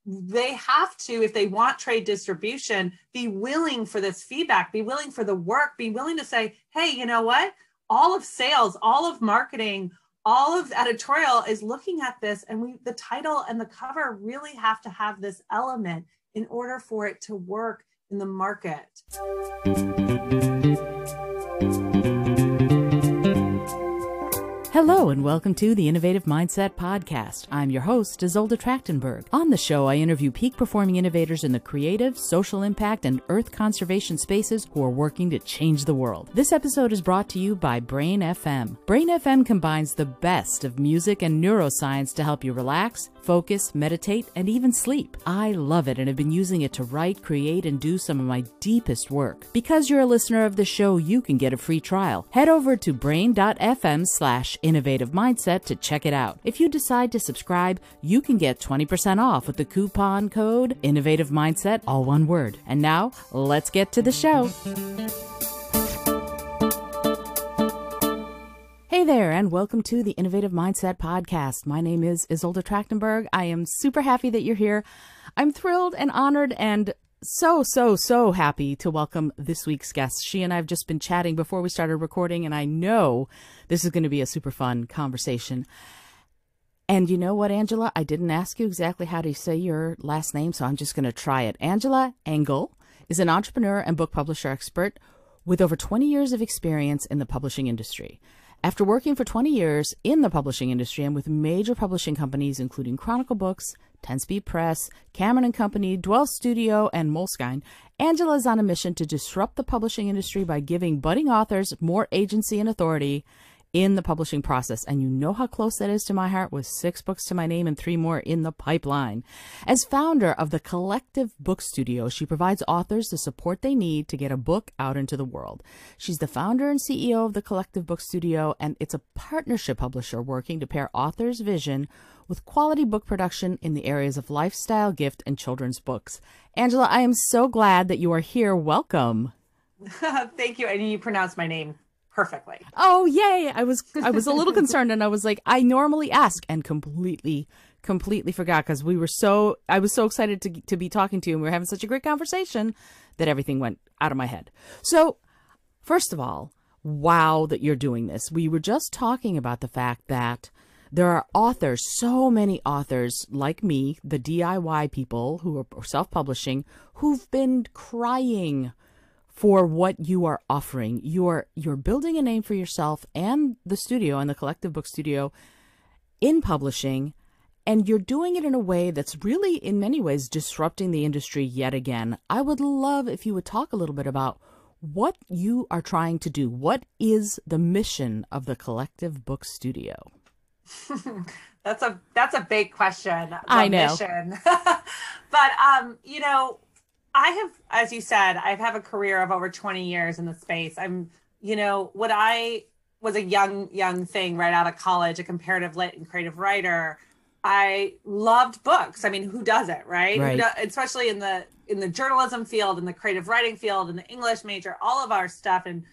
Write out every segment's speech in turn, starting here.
they have to, if they want trade distribution, be willing for this feedback, be willing for the work, be willing to say, hey, you know what? All of sales, all of marketing, all of editorial is looking at this, and the title and the cover really have to have this element in order for it to work in the market. Hello and welcome to the Innovative Mindset Podcast. I'm your host, Isolde Trachtenberg. On the show, I interview peak performing innovators in the creative, social impact, and earth conservation spaces who are working to change the world. This episode is brought to you by Brain FM. Brain FM combines the best of music and neuroscience to help you relax, focus, meditate, and even sleep. I love it and have been using it to write, create, and do some of my deepest work. Because you're a listener of the show, you can get a free trial. Head over to brain.fm/innovative mindset to check it out. If you decide to subscribe, you can get 20% off with the coupon code Innovative Mindset, all one word. And now, let's get to the show. Hey there, and welcome to the Innovative Mindset Podcast. My name is Isolde Trachtenberg. I am super happy that you're here. I'm thrilled and honored and so happy to welcome this week's guest. She and I have just been chatting before we started recording, and I know this is going to be a super fun conversation. And you know what, Angela? I didn't ask you exactly how to say your last name, so I'm just going to try it. Angela Engel is an entrepreneur and book publisher expert with over 20 years of experience in the publishing industry. After working for 20 years in the publishing industry and with major publishing companies, including Chronicle Books, 10-Speed Press, Cameron & Company, Dwell Studio, and Moleskine, Angela is on a mission to disrupt the publishing industry by giving budding authors more agency and authority in the publishing process. And you know how close that is to my heart, with 6 books to my name and 3 more in the pipeline. As founder of the Chronicle Books Studio, she provides authors the support they need to get a book out into the world. She's the founder and CEO of the Chronicle Books Studio, and it's a partnership publisher working to pair authors' vision with quality book production in the areas of lifestyle, gift, and children's books. Angela, I am so glad that you are here. Welcome. Thank you. And you pronounced my name perfectly. Oh, yay. I was a little concerned, and I was like, I normally ask, and completely forgot, because I was so excited to be talking to you, and we were having such a great conversation that everything went out of my head. So first of all, wow that you're doing this. We were just talking about the fact that there are authors, so many authors like me, the DIY people who are self-publishing, who've been crying for what you are offering. You're building a name for yourself and the studio and the Chronicle Books Studio in publishing, and you're doing it in a way that's really, in many ways, disrupting the industry yet again. I would love if you would talk a little bit about what you are trying to do. What is the mission of the Chronicle Books Studio? That's a big question. I know. Mission. But I have, as you said, I have a career of over 20 years in the space. When I was a young thing right out of college, a comparative lit and creative writer, I loved books. I mean, who doesn't, right? Right. Especially in the journalism field, in the creative writing field, in the English major, all of our stuff. And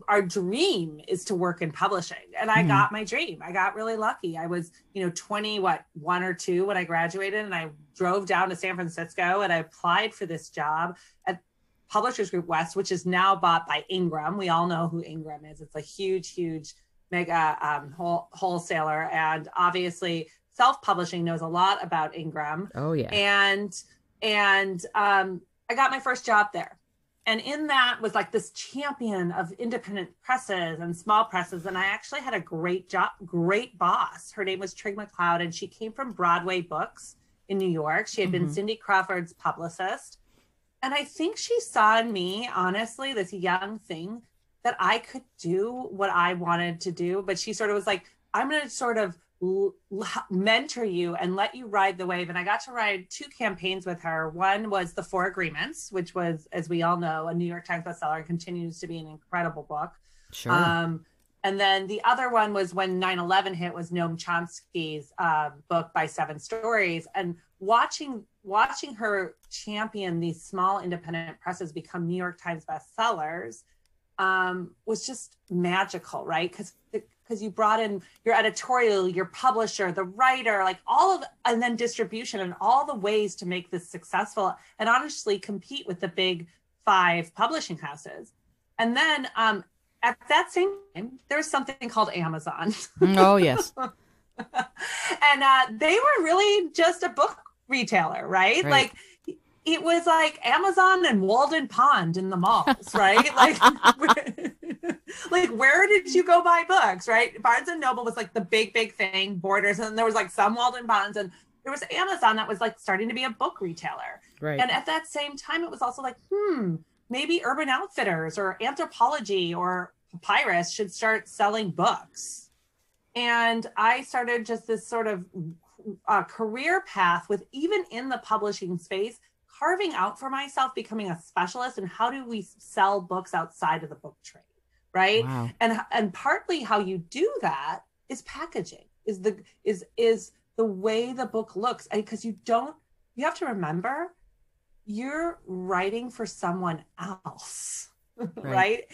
our dream is to work in publishing. And I got my dream. I got really lucky. I was, 1 or 2 when I graduated, and I drove down to San Francisco and I applied for this job at Publishers Group West, which is now bought by Ingram. We all know who Ingram is. It's a huge mega wholesaler. And obviously self-publishing knows a lot about Ingram. Oh yeah. And I got my first job there. And in that was like this champion of independent presses and small presses. And I actually had a great boss. Her name was Trig McLeod, and she came from Broadway Books in New York. She had been Cindy Crawford's publicist. And I think she saw in me, honestly, this young thing, that I could do what I wanted to do. But she sort of was like, I'm going to sort of mentor you and let you ride the wave. And I got to ride 2 campaigns with her. One was The 4 Agreements, which was, as we all know, a New York Times bestseller and continues to be an incredible book. Sure. And then the other one was when 9/11 hit, was Noam Chomsky's book by 7 Stories. And watching her champion these small independent presses become New York Times bestsellers was just magical, right? Because because you brought in your editorial, your publisher, the writer, like all of, and then distribution and all the ways to make this successful and honestly compete with the big 5 publishing houses. And then at that same time, there was something called Amazon. Oh, yes. And they were really just a book retailer, right? Like it was like Amazon and Walden Pond in the malls, right? Like where did you go buy books, right? Barnes and Noble was like the big thing, Borders, and there was like some Walden Ponds, and there was Amazon that was like starting to be a book retailer. Right. And at that same time, it was also like, maybe Urban Outfitters or Anthropologie or Papyrus should start selling books. And I started just this sort of career path with, even in the publishing space, carving out for myself, becoming a specialist in how do we sell books outside of the book trade, right? Wow. And partly how you do that is packaging, is the way the book looks. Because you have to remember, you're writing for someone else. Right.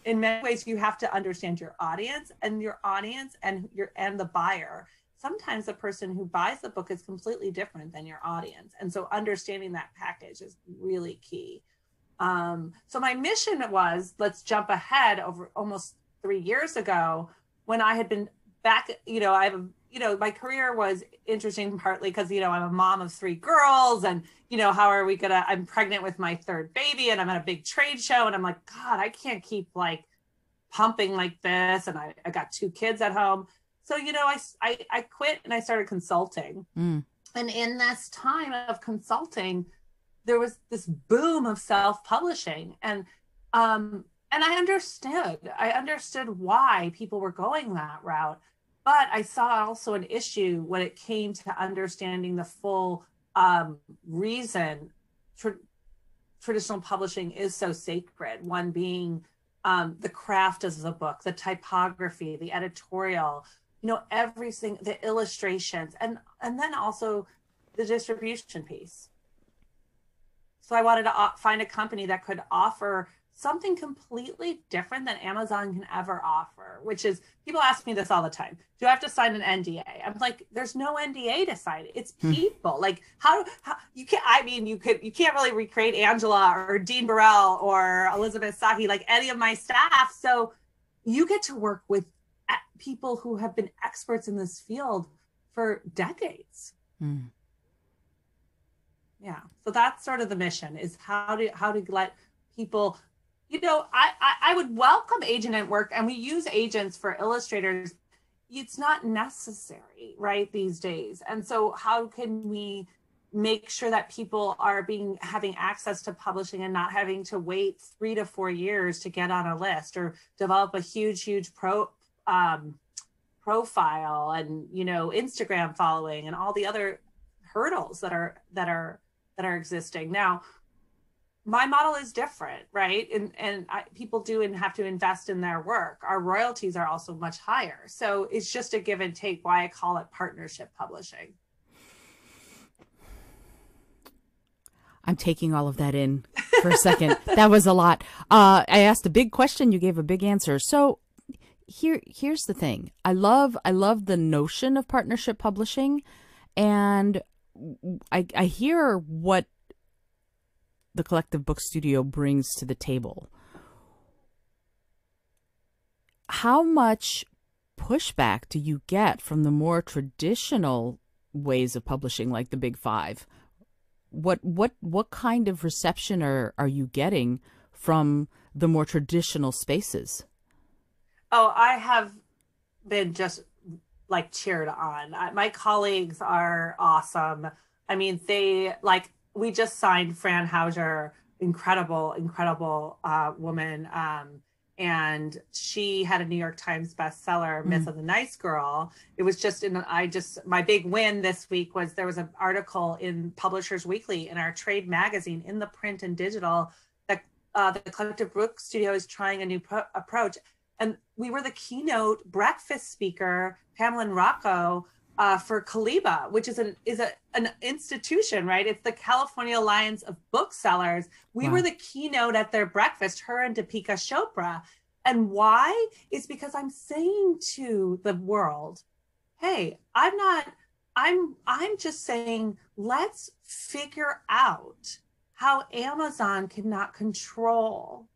In many ways, you have to understand your audience and the buyer. Sometimes the person who buys the book is completely different than your audience. And so understanding that package is really key. So my mission was, let's jump ahead over almost 3 years ago, when I had been back, my career was interesting partly because, I'm a mom of 3 girls, and, I'm pregnant with my 3rd baby, and I'm at a big trade show, and I'm like, God, I can't keep like pumping like this. And I got 2 kids at home. So, I quit and I started consulting. And in this time of consulting, there was this boom of self-publishing. And I understood why people were going that route. But I saw also an issue when it came to understanding the full reason traditional publishing is so sacred. One being the craft of the book, the typography, the editorial, everything, the illustrations, and then also the distribution piece. So I wanted to find a company that could offer something completely different than Amazon can ever offer, which is, people ask me this all the time. Do I have to sign an NDA? I'm like, there's no NDA to sign. It's people. Like how you can't really recreate Angela or Dean Burrell or Elizabeth Sahi, like any of my staff. So you get to work with people who have been experts in this field for decades. Yeah. So that's sort of the mission, is how to let people, I would welcome agent network, and we use agents for illustrators. It's not necessary, right, these days. And so how can we make sure that people are having access to publishing and not having to wait 3 to 4 years to get on a list or develop a huge profile and, Instagram following and all the other hurdles that are existing now. My model is different, right? And people do and have to invest in their work. Our royalties are also much higher. So it's just a give and take, why I call it partnership publishing. I'm taking all of that in for a second. That was a lot. I asked a big question. You gave a big answer. So here's the thing. I love the notion of partnership publishing, and I hear what the Collective Book Studio brings to the table. How much pushback do you get from the more traditional ways of publishing, like the Big 5? What kind of reception are you getting from the more traditional spaces? Oh, I have been just like cheered on. My colleagues are awesome. I mean, we just signed Fran Hauser, incredible woman. And she had a New York Times bestseller, Myth of the Nice Girl. It was just my big win this week was there was an article in Publishers Weekly in our trade magazine, in the print and digital, that the Collective Books Studio is trying a new approach. And we were the keynote breakfast speaker, Pamela and Rocco, for Kaliba, which is an institution, right? It's the California Alliance of Booksellers. We were the keynote at their breakfast, her and Deepika Chopra. And why? Is because I'm saying to the world, hey, I'm just saying, let's figure out how Amazon cannot control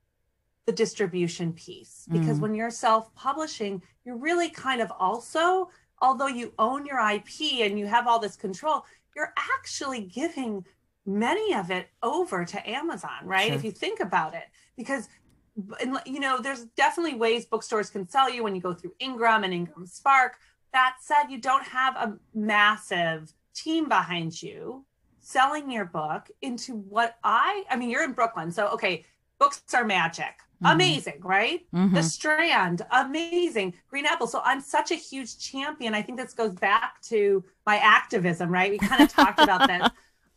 the distribution piece. Because when you're self-publishing, you're really kind of also, although you own your IP and you have all this control, you're actually giving many of it over to Amazon, right? Sure. If you think about it, because there's definitely ways bookstores can sell you when you go through Ingram and Ingram Spark. That said, you don't have a massive team behind you selling your book into what I mean, you're in Brooklyn. So, okay, books are magic. Amazing, right? The Strand, amazing. Green Apple. So I'm such a huge champion. I think this goes back to my activism, right? We kind of talked about this.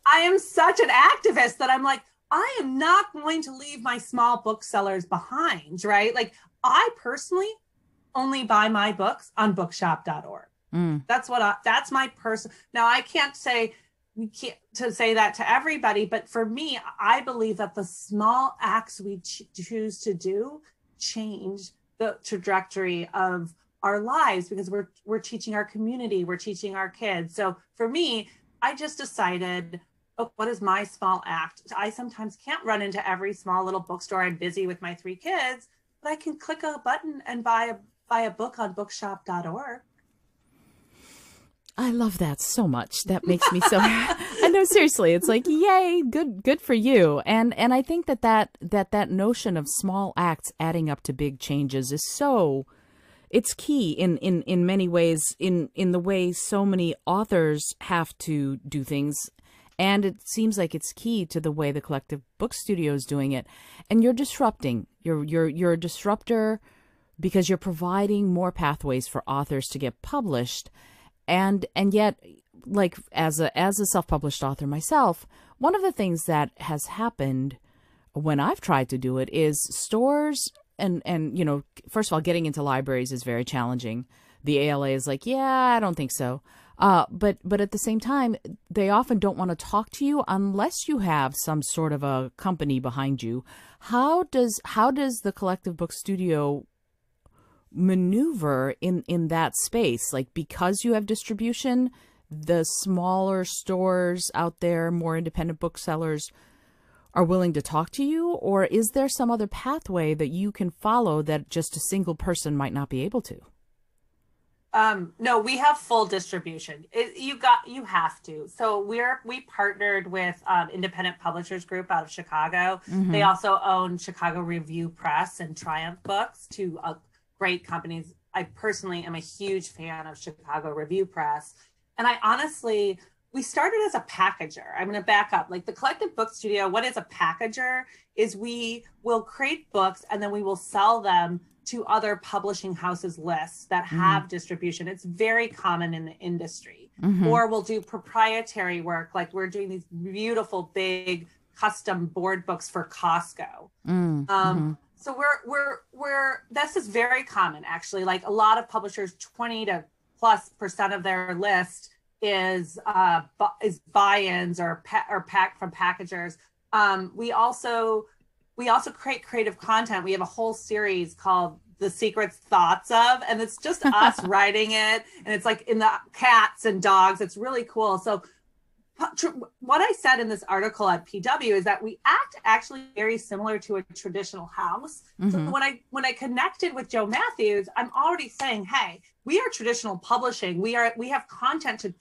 I am such an activist that I'm like, I am not going to leave my small booksellers behind, right? Like, I personally only buy my books on bookshop.org. That's my person. Now, I can't say to say that to everybody, but for me, I believe that the small acts we choose to do change the trajectory of our lives, because we're teaching our community, we're teaching our kids. So for me, I just decided, oh, what is my small act? I sometimes can't run into every small little bookstore. I'm busy with my 3 kids, but I can click a button and buy a book on bookshop.org. I love that so much. That makes me so I know, seriously, it's like, yay, good for you. And I think that notion of small acts adding up to big changes is it's key in many ways, in the way so many authors have to do things. And it seems like it's key to the way the Collective Book Studio is doing it. And you're disrupting. You're a disruptor because you're providing more pathways for authors to get published. And yet, like, as a self-published author myself, one of the things that has happened when I've tried to do it is stores and first of all, getting into libraries is very challenging. The ALA is like, yeah, I don't think so. But at the same time, they often don't want to talk to you unless you have some sort of a company behind you. How does the Collective Book Studio maneuver in that space? Like, because you have distribution, the smaller stores out there, more independent booksellers, are willing to talk to you? Or is there some other pathway that you can follow that just a single person might not be able to? No, we have full distribution. You have to. So we partnered with Independent Publishers Group out of Chicago. They also own Chicago Review Press and Triumph Books, two great companies. I personally am a huge fan of Chicago Review Press. And we started as a packager. I'm going to back up. Like, the Collective Book Studio, what is a packager is we will create books and then we will sell them to other publishing houses lists that have distribution. It's very common in the industry. Or we'll do proprietary work. Like, we're doing these beautiful, big custom board books for Costco. So this is very common, actually. Like, a lot of publishers, 20 to +% of their list is buy-ins or pack from packagers. We also create creative content. We have a whole series called The Secrets Thoughts Of, and it's just us writing it. And it's like in the cats and dogs. It's really cool. So what I said in this article at PW is that we act actually very similar to a traditional house. So when I connected with Joe Matthews, I'm already saying, hey, we are traditional publishing. We have content to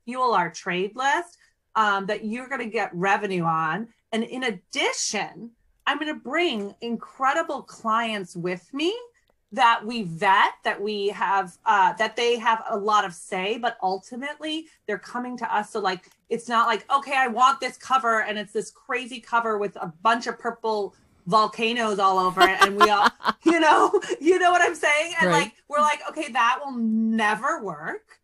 fuel our trade list that you're going to get revenue on. And in addition, I'm going to bring incredible clients with me that we vet, that we have, that they have a lot of say, but ultimately they're coming to us. So, like, it's not like, okay, I want this cover and it's this crazy cover with a bunch of purple volcanoes all over it. And we all, you know what I'm saying? And right. like, we're like, okay, that will never work.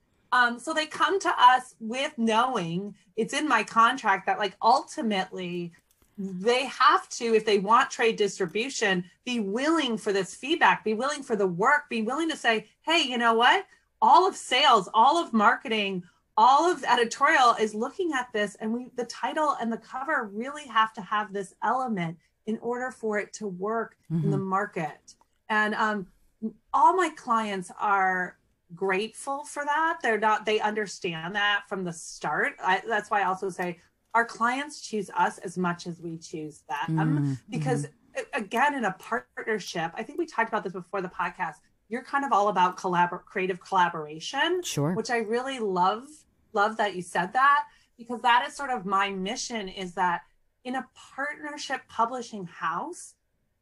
So they come to us with knowing it's in my contract that, like, ultimately they have to, if they want trade distribution, be willing for this feedback, be willing for the work, be willing to say, hey, you know what? All of sales, all of marketing, all of editorial is looking at this, and the title and the cover really have to have this element in order for it to work in the market. And all my clients are grateful for that. They understand that from the start. That's why I also say our clients choose us as much as we choose them, because again, in a partnership, I think we talked about this before the podcast, you're kind of all about creative collaboration, Sure. which I really love that you said that, because that is sort of my mission, is that in a partnership publishing house,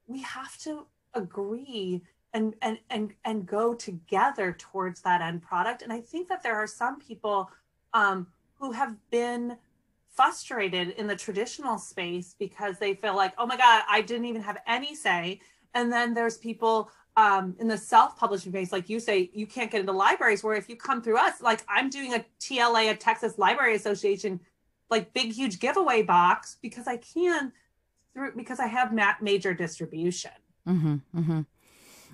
we have to agree and go together towards that end product. And I think that there are some people who have been frustrated in the traditional space because they feel like, oh my God, I didn't even have any say. And then there's people in the self-publishing space, like you say, you can't get into libraries, where if you come through us, like I'm doing a TLA, a Texas Library Association, like big, huge giveaway box, because I can because I have major distribution. And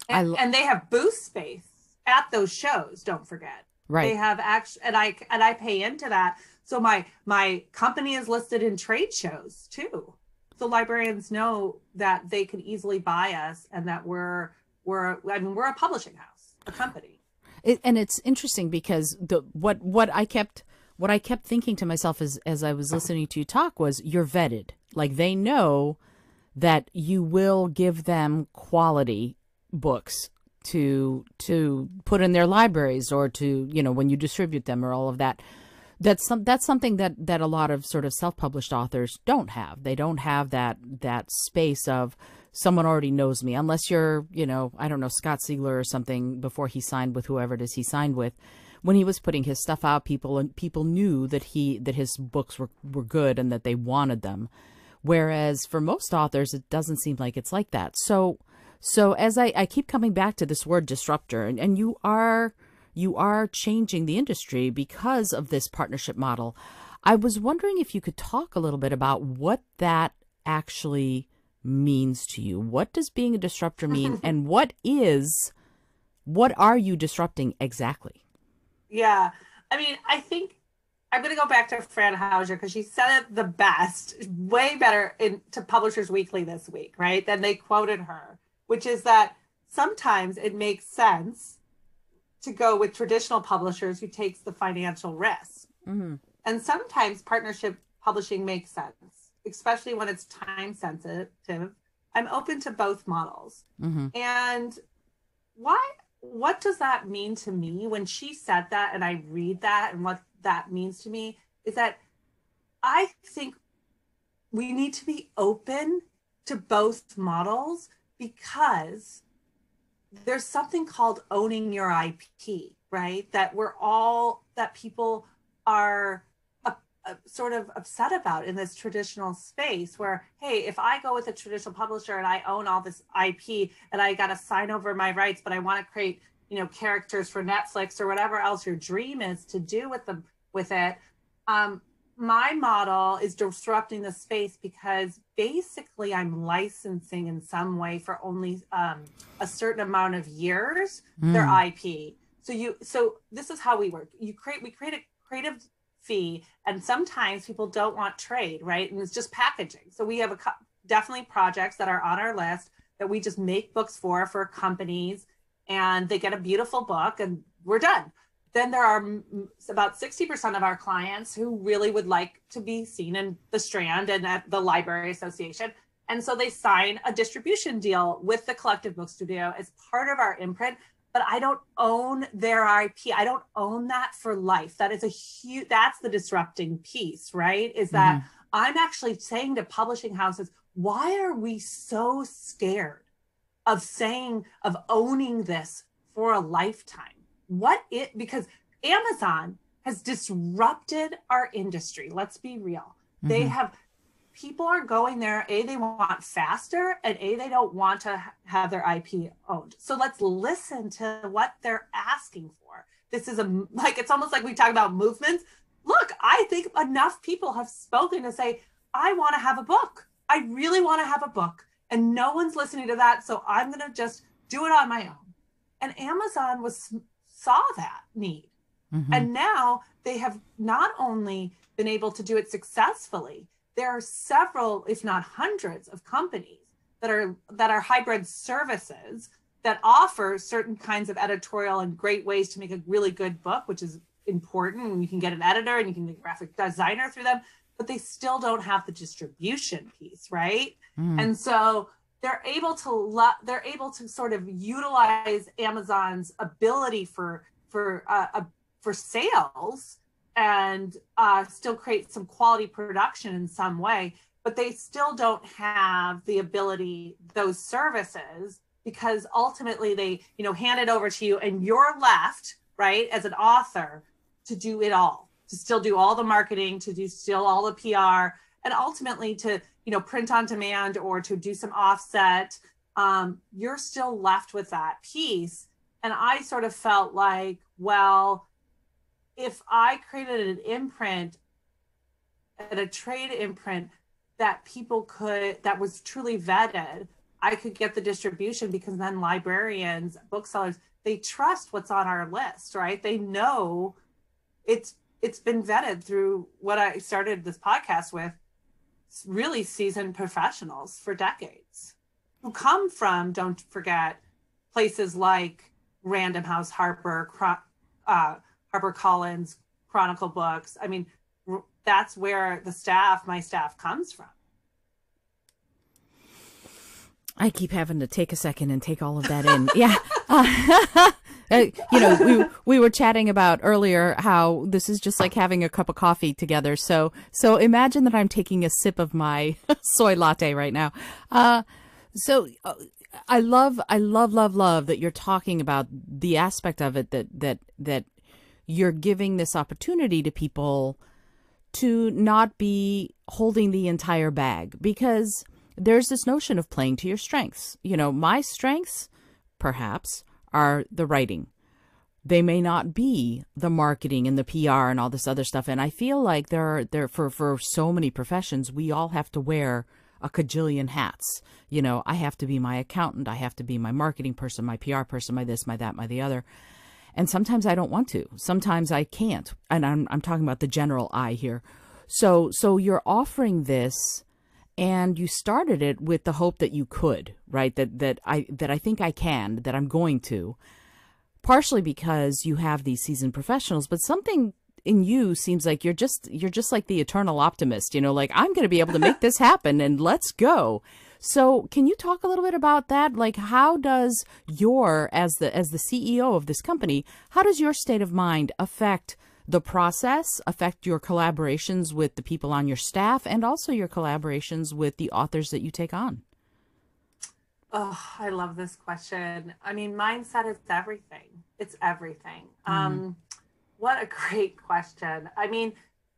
they have booth space at those shows, don't forget. Right. They have and I pay into that. So my company is listed in trade shows too. So librarians know that they can easily buy us, and that we're a publishing house, a company. And it's interesting because what I kept thinking to myself as I was listening to you talk was, you're vetted. Like, they know that you will give them quality books to put in their libraries, or to, when you distribute them, or all of that. That's something that a lot of sort of self-published authors don't have. They don't have that space of, someone already knows me, unless you're, I don't know, Scott Siegler or something, before he signed with whoever it is he signed with. When he was putting his stuff out, people knew that his books were good and that they wanted them. Whereas for most authors, it doesn't seem like it's like that. So as I keep coming back to this word disruptor, and you are changing the industry because of this partnership model, I was wondering if you could talk a little bit about what that actually means to you. What does being a disruptor mean? And what are you disrupting exactly? Yeah. I mean, I think I'm going to go back to Fran Hauser, because she said it the best, way better to Publishers Weekly this week, right? Then they quoted her, which is that sometimes it makes sense to go with traditional publishers who takes the financial risk. And sometimes partnership publishing makes sense, especially when it's time sensitive. I'm open to both models. And what does that mean to me when she said that, and I read that, and what that means to me is that I think we need to be open to both models, because there's something called owning your IP, right? That people are sort of upset about in this traditional space, where, hey, if I go with a traditional publisher and I own all this IP and I got to sign over my rights, but I want to create, characters for Netflix or whatever else your dream is to do with it. My model is disrupting the space, because basically I'm licensing in some way for only a certain amount of years their IP. So this is how we work. We create a creative fee, and sometimes people don't want trade, right? And it's just packaging. So we have definitely projects that are on our list that we just make books for companies, and they get a beautiful book and we're done. Then there are about 60% of our clients who really would like to be seen in the Strand and at the Library Association. And so they sign a distribution deal with the Collective Book Studio as part of our imprint, but I don't own their IP. I don't own that for life. That is that's the disrupting piece, right? Is that I'm actually saying to publishing houses, why are we so scared of owning this for a lifetime? Because Amazon has disrupted our industry. Let's be real. People are going there, they want faster, and they don't want to have their IP owned. So let's listen to what they're asking for. This is it's almost like we talk about movements. Look, I think enough people have spoken to say, I want to have a book. I really want to have a book, and no one's listening to that. So I'm going to just do it on my own. And Amazon saw that need. And now they have not only been able to do it successfully, there are several, if not hundreds, of companies that are hybrid services that offer certain kinds of editorial and great ways to make a really good book, which is important. And you can get an editor and you can get a graphic designer through them, but they still don't have the distribution piece, right? And so they're able to sort of utilize Amazon's ability for sales and still create some quality production in some way, but they still don't have the ability, those services, because ultimately they, hand it over to you and you're left, right, as an author to do it all, to still do all the marketing, to do still all the PR, and ultimately to, print on demand or to do some offset. You're still left with that piece. And I sort of felt like, well, if I created an imprint and a trade imprint that that was truly vetted, I could get the distribution, because then librarians, booksellers, they trust what's on our list, right? They know it's been vetted through what I started this podcast with, really seasoned professionals for decades who come from, don't forget, places like Random House, HarperCollins, Chronicle Books. I mean, that's where my staff comes from. I keep having to take a second and take all of that in. Yeah. We were chatting about earlier how this is just like having a cup of coffee together. So imagine that I'm taking a sip of my soy latte right now. I love that you're talking about the aspect of it that you're giving this opportunity to people to not be holding the entire bag, because there's this notion of playing to your strengths. My strengths, perhaps, are the writing. They may not be the marketing and the PR and all this other stuff. And I feel like for so many professions, we all have to wear a cajillion hats. I have to be my accountant. I have to be my marketing person, my PR person, my this, my that, my the other. And sometimes I don't want to. Sometimes I can't. And I'm talking about the general I here. So you're offering this, and you started it with the hope that you could, right? That I think I can, that I'm going to, partially because you have these seasoned professionals, but something in you seems like you're just like the eternal optimist, like, I'm going to be able to make this happen and let's go. So can you talk a little bit about that? Like, how does as the CEO of this company, how does your state of mind affect the process, affect your collaborations with the people on your staff, and also your collaborations with the authors that you take on? Oh, I love this question. I mean, mindset is everything. It's everything. What a great question. I mean,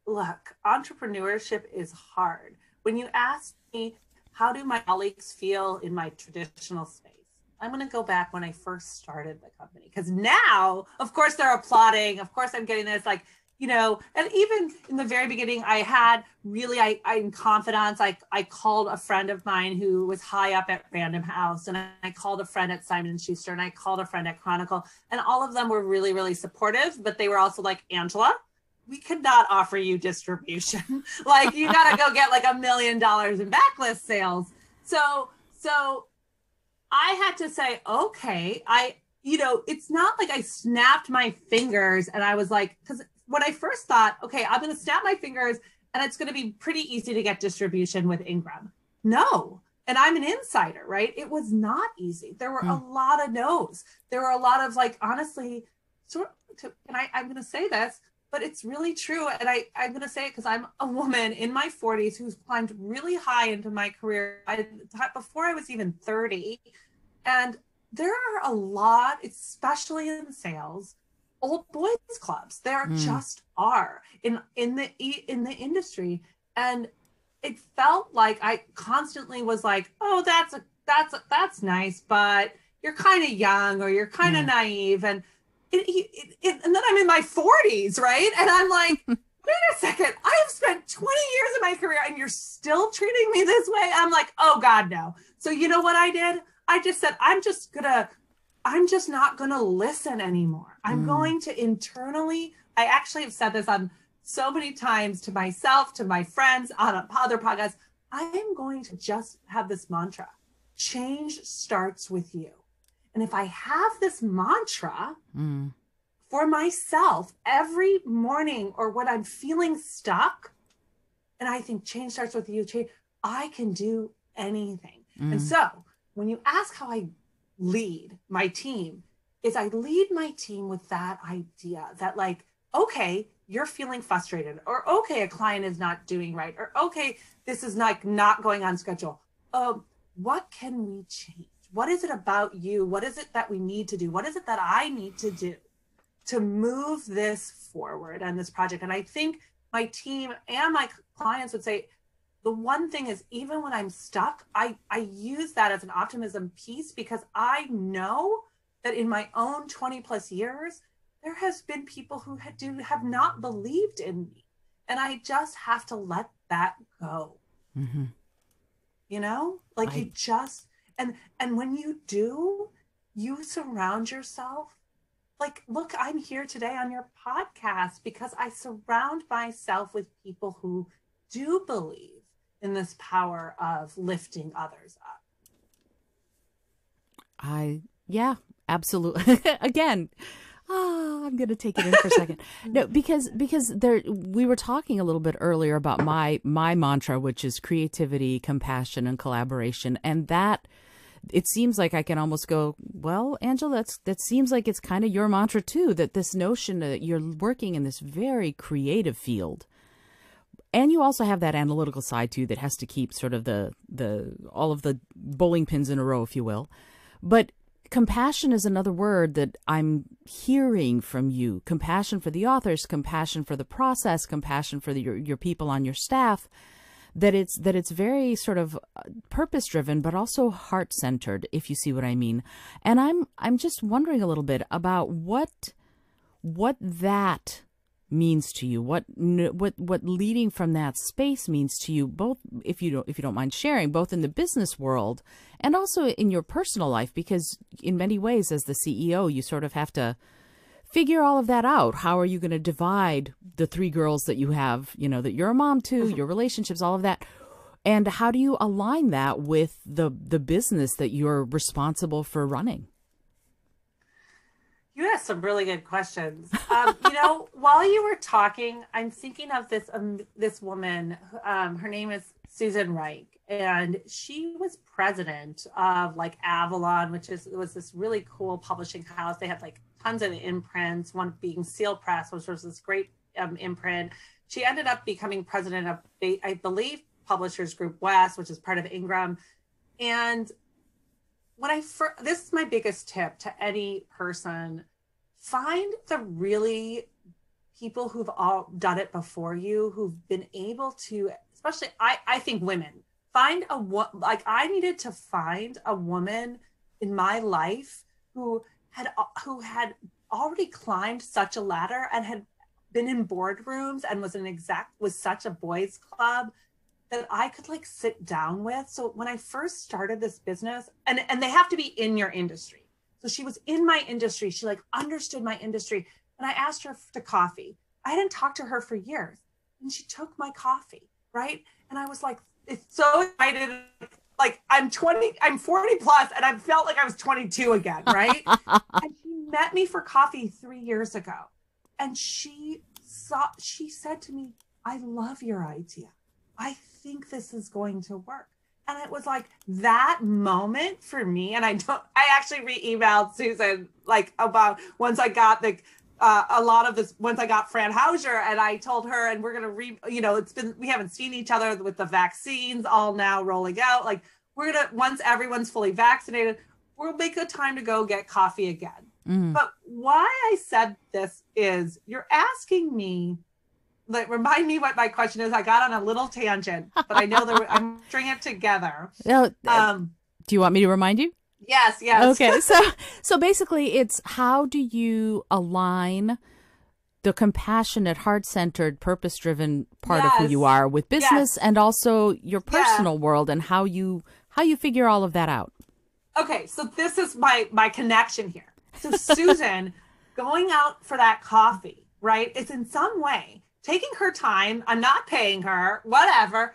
look, entrepreneurship is hard. When you ask me, how do my colleagues feel in my traditional space? I'm going to go back when I first started the company, because now, of course, they're applauding. Of course, I'm getting this, like, and even in the very beginning, I had really, I in confidence, I called a friend of mine who was high up at Random House, and I called a friend at Simon & Schuster, and I called a friend at Chronicle, and all of them were really, really supportive, but they were also like, Angela, we could not offer you distribution. Like, you got to go get like $1 million in backlist sales. So I had to say, okay, it's not like I snapped my fingers and I was like, because when I first thought, okay, I'm going to snap my fingers and it's going to be pretty easy to get distribution with Ingram. No. And I'm an insider, right? It was not easy. There were a lot of no's. There were a lot of, like, honestly, I'm going to say this, but it's really true. And I'm going to say it because I'm a woman in my 40s who's climbed really high into my career before I was even 30. And there are a lot, especially in sales, old boys clubs. There just are in the industry. And it felt like I constantly was like, oh, that's nice, but you're kind of young or you're kind of naive. And and then I'm in my 40s, right? And I'm like, wait a second, I have spent 20 years of my career and you're still treating me this way? I'm like, oh God, no. So you know what I did? I just said, I'm just not gonna listen anymore. I'm going to internally, I actually have said this on so many times to myself, to my friends, on other podcasts. I am going to just have this mantra: change starts with you. And if I have this mantra for myself every morning or when I'm feeling stuck, and I think change starts with you, I can do anything. And so when you ask how I lead my team, is I lead my team with that idea that like, okay, you're feeling frustrated, or okay, a client is not doing right, or okay, this is not going on schedule. What can we change? What is it about you? What is it that we need to do? What is it that I need to do to move this forward on this project? And I think my team and my clients would say, the one thing is, even when I'm stuck, I use that as an optimism piece, because I know that in my own 20 plus years, there has been people who have not believed in me. And I just have to let that go. You know, like you just, and when you do, you surround yourself. Like, look, I'm here today on your podcast because I surround myself with people who do believe in this power of lifting others up. Yeah, absolutely. Again, I'm going to take it in for a second. No, because we were talking a little bit earlier about my mantra, which is creativity, compassion, and collaboration. And that, it seems like I can almost go, well, Angela, that seems like it's kind of your mantra too, that this notion that you're working in this very creative field. And you also have that analytical side too, that has to keep sort of the all of the bowling pins in a row, if you will. But compassion is another word that I'm hearing from you. Compassion for the authors, compassion for the process, compassion for your people on your staff. That it's very sort of purpose driven, but also heart centered, if you see what I mean. And I'm just wondering a little bit about what that means to you, what leading from that space means to you, both if you don't mind sharing, both in the business world and also in your personal life, because in many ways as the CEO you sort of have to figure all of that out. How are you going to divide the 3 girls that you have, you know, that you're a mom to, your relationships, all of that, and how do you align that with the business that you're responsible for running? You asked some really good questions. You know, while you were talking, I'm thinking of this woman. Her name is Susan Reich, and she was president of like Avalon, which was this really cool publishing house. They had like tons of imprints, one being Seal Press, which was this great imprint. She ended up becoming president of, I believe, Publishers Group West, which is part of Ingram. And when this is my biggest tip to any person: find the really people who've all done it before you, who've been able to, especially I think women, I needed to find a woman in my life who had already climbed such a ladder and had been in boardrooms and was such a boys club that I could like sit down with. So when I first started this business, and they have to be in your industry. So she was in my industry. She like understood my industry. And I asked her to coffee. I hadn't talked to her for years. And she took my coffee, right? And I was like, it's so excited. Like I'm 40 plus, and I felt like I was 22 again, right? And she met me for coffee 3 years ago. And she said to me, I love your idea. I think this is going to work. And it was like that moment for me. And I actually re-emailed Susan, like about once I got once I got Fran Hauser, and I told her, and we're going to we haven't seen each other with the vaccines all now rolling out. Like once everyone's fully vaccinated, we'll make a time to go get coffee again. But why I said this is you're asking me, like, remind me what my question is. I got on a little tangent, but I know that I'm stringing it together. Do you want me to remind you? Yes. Okay. So basically it's how do you align the compassionate, heart-centered, purpose-driven part of who you are with business and also your personal world, and how you figure all of that out. Okay. So this is my connection here. So Susan going out for that coffee, right? It's in some way taking her time. I'm not paying her, whatever.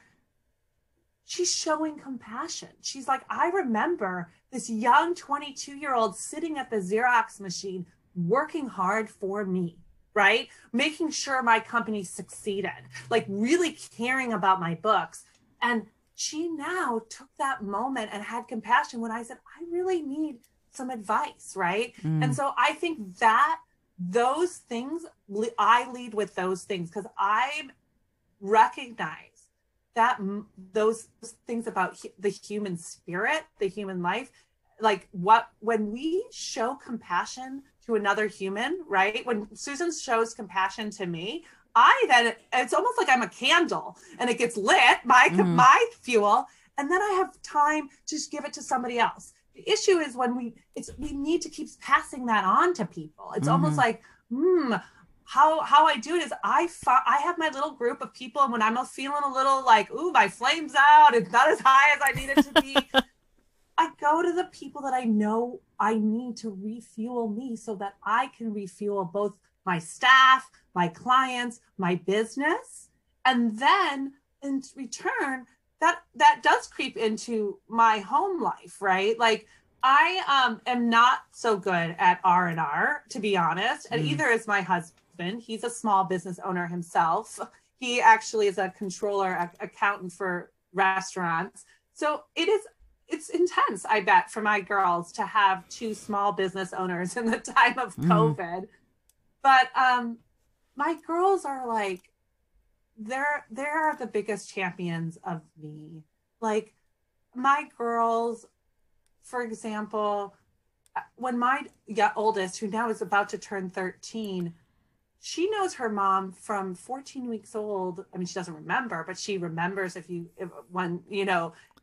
she's showing compassion. She's like, I remember this young 22-year-old sitting at the Xerox machine, working hard for me, right? Making sure my company succeeded, like really caring about my books. And she now took that moment and had compassion when I said, I really need some advice, right? And so I think that those things, I lead with those things because I recognize that those things about the human spirit, the human life, like when we show compassion to another human, right? When Susan shows compassion to me, it's almost like I'm a candle and it gets lit, my fuel, and then I have time to just give it to somebody else. The issue is when we need to keep passing that on to people. It's almost like, how I do it is I have my little group of people, and when I'm feeling a little like, ooh, my flame's out, it's not as high as I need it to be, I go to the people that I know I need to refuel me so that I can refuel both my staff, my clients, my business. And then in return, that does creep into my home life, right? Like I am not so good at R&R, to be honest, and either is my husband. He's a small business owner himself. He actually is a controller, accountant for restaurants. So it's intense, I bet, for my girls to have two small business owners in the time of COVID. But my girls are like, they're the biggest champions of me. Like my girls, for example, when my oldest, who now is about to turn 13, she knows her mom from 14 weeks old. I mean, she doesn't remember, but she remembers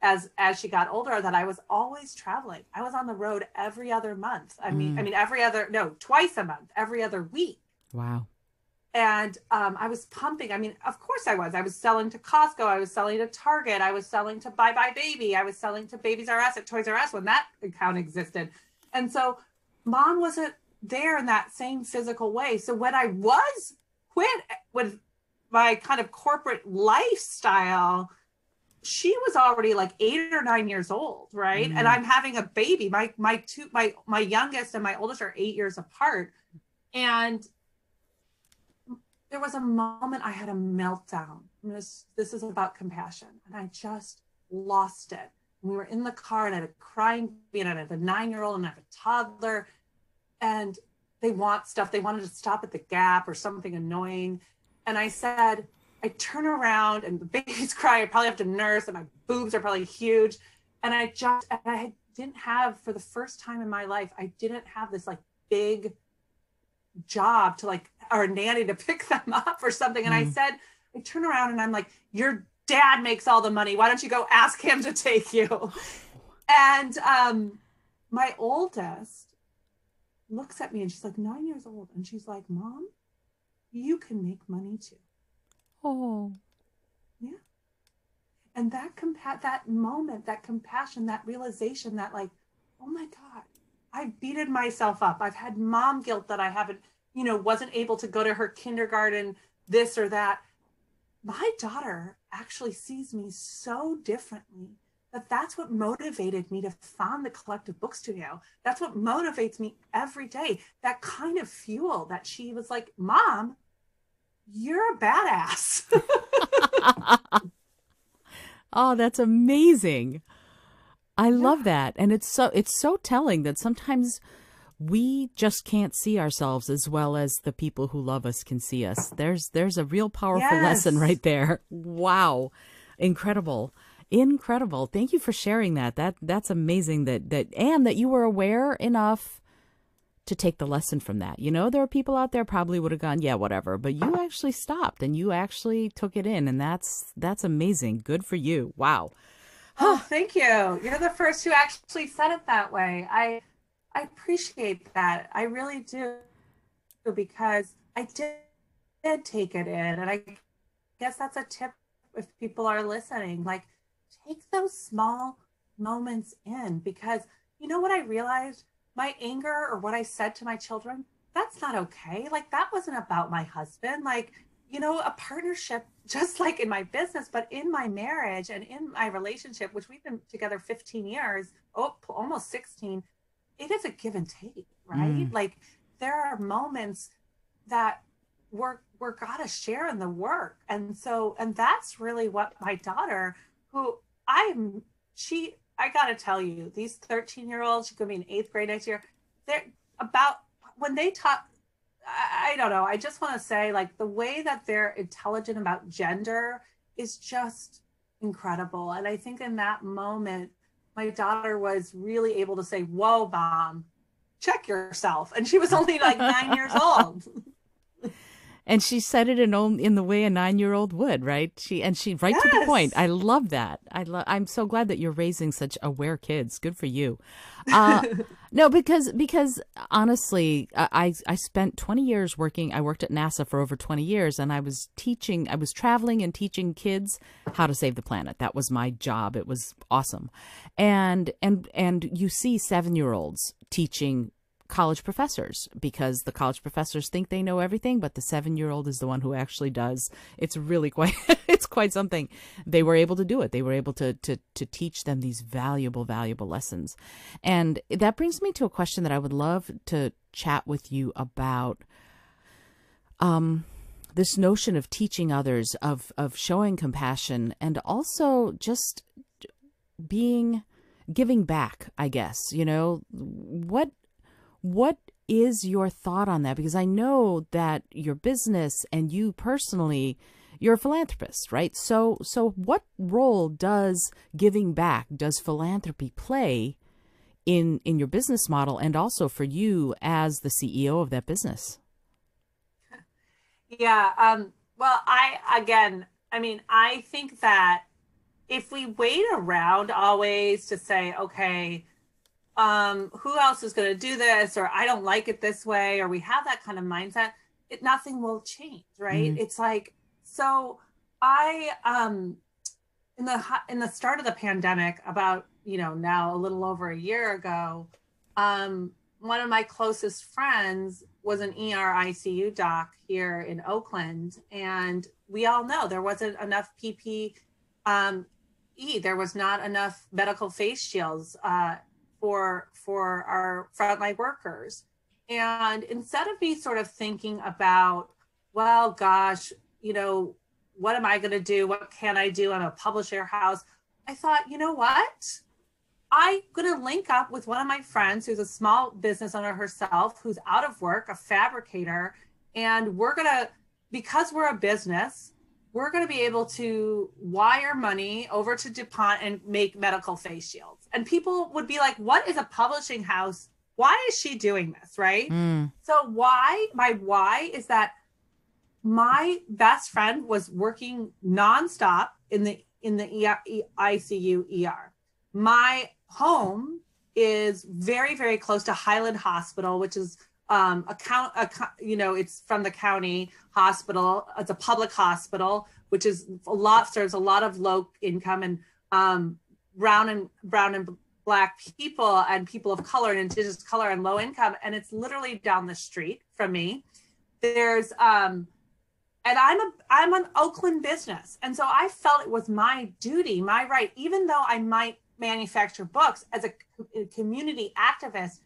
as she got older, that I was always traveling. I was on the road every other month. Twice a month, every other week. Wow. And I was pumping. I mean, of course I was. I was selling to Costco. I was selling to Target. I was selling to Bye Bye Baby. I was selling to Babies R Us at Toys R Us when that account existed. And so mom wasn't there in that same physical way. So when I was quit with my kind of corporate lifestyle, she was already like 8 or 9 years old, right? And I'm having a baby. My youngest and my oldest are 8 years apart. And there was a moment I had a meltdown. This is about compassion. And I just lost it. We were in the car and I had a crying baby, and I have a 9-year-old and I have a toddler, and they want stuff. They wanted to stop at the Gap or something annoying. And I said, I turn around and the baby's crying. I probably have to nurse and my boobs are probably huge. And I didn't have, for the first time in my life, I didn't have this like big job to like, or a nanny to pick them up or something. And I said, I turn around and I'm like, your dad makes all the money. Why don't you go ask him to take you? And my oldest looks at me and she's like 9 years old. And she's like, Mom, you can make money too. Oh, yeah. And that moment, that compassion, that realization that like, oh my God, I've beaten myself up. I've had mom guilt that I haven't, wasn't able to go to her kindergarten, this or that. My daughter actually sees me so differently that's what motivated me to found the Collective Book Studio. That's what motivates me every day. That kind of fuel that she was like, Mom, you're a badass. Oh, that's amazing. I love that. And it's so telling that sometimes we just can't see ourselves as well as the people who love us can see us. There's a real powerful lesson right there. Wow. Incredible. Incredible. Thank you for sharing that. That's amazing that you were aware enough to take the lesson from that. There are people out there probably would have gone, yeah, whatever, but you actually stopped and you actually took it in, and that's amazing. Good for you. Wow. Oh, thank you. You're the first who actually said it that way. I appreciate that. I really do, because I did take it in. And I guess that's a tip if people are listening, like take those small moments in, because you know what I realized? My anger or what I said to my children, that's not okay. Like that wasn't about my husband. Like, a partnership, just like in my business, but in my marriage and in my relationship, which we've been together 15 years, almost 16, it is a give and take, right? Mm. Like there are moments that we're gotta share in the work. And that's really what my daughter, who I'm she I gotta tell you, these 13-year-olds, she's gonna be in eighth grade next year, they're about when they talk, I don't know. I just want to say, like, the way that they're intelligent about gender is just incredible. And I think in that moment, my daughter was really able to say, "Whoa, mom, check yourself." And she was only like 9 years old. And she said it in the way a 9-year-old would, right? She right to the point. Yes. I love that. I'm so glad that you're raising such aware kids. Good for you. No, because honestly, I spent 20 years working. I worked at NASA for over 20 years, and I was traveling and teaching kids how to save the planet. That was my job. It was awesome. And you see 7-year-olds teaching college professors, because the college professors think they know everything, but the 7-year-old is the one who actually does. It's really quite it's quite something. They were able to do it. They were able to teach them these valuable lessons. And that brings me to a question that I would love to chat with you about. This notion of teaching others, of showing compassion, and also just giving back, I guess. What is your thought on that? Because I know that your business and you personally, you're a philanthropist, right? So what role does giving back, does philanthropy play in your business model, and also for you as the CEO of that business? Yeah. Well, I think that if we wait around always to say, okay, who else is going to do this, or I don't like it this way, or we have that kind of mindset, nothing will change, right? Mm-hmm. It's like, so I in the start of the pandemic, about now a little over a year ago, one of my closest friends was an ICU doc here in Oakland, and we all know there wasn't enough PPE. There was not enough medical face shields for our frontline workers. And instead of me sort of thinking about, well, gosh, what am I going to do? What can I do? I'm a publisher house. I thought, you know what? I'm going to link up with one of my friends who's a small business owner herself, who's out of work, a fabricator. And because we're a business, we're going to be able to wire money over to DuPont and make medical face shields. And people would be like, what is a publishing house? Why is she doing this? Right. Mm. So my why is that my best friend was working nonstop in the ICU ER. My home is very, very close to Highland Hospital, which is it's from the county hospital. It's a public hospital, which is serves a lot of low income and brown and black people and people of color and indigenous color and low income. And it's literally down the street from me. There's and I'm an Oakland business. And so I felt it was my duty, my right, even though I might manufacture books, as a community activist,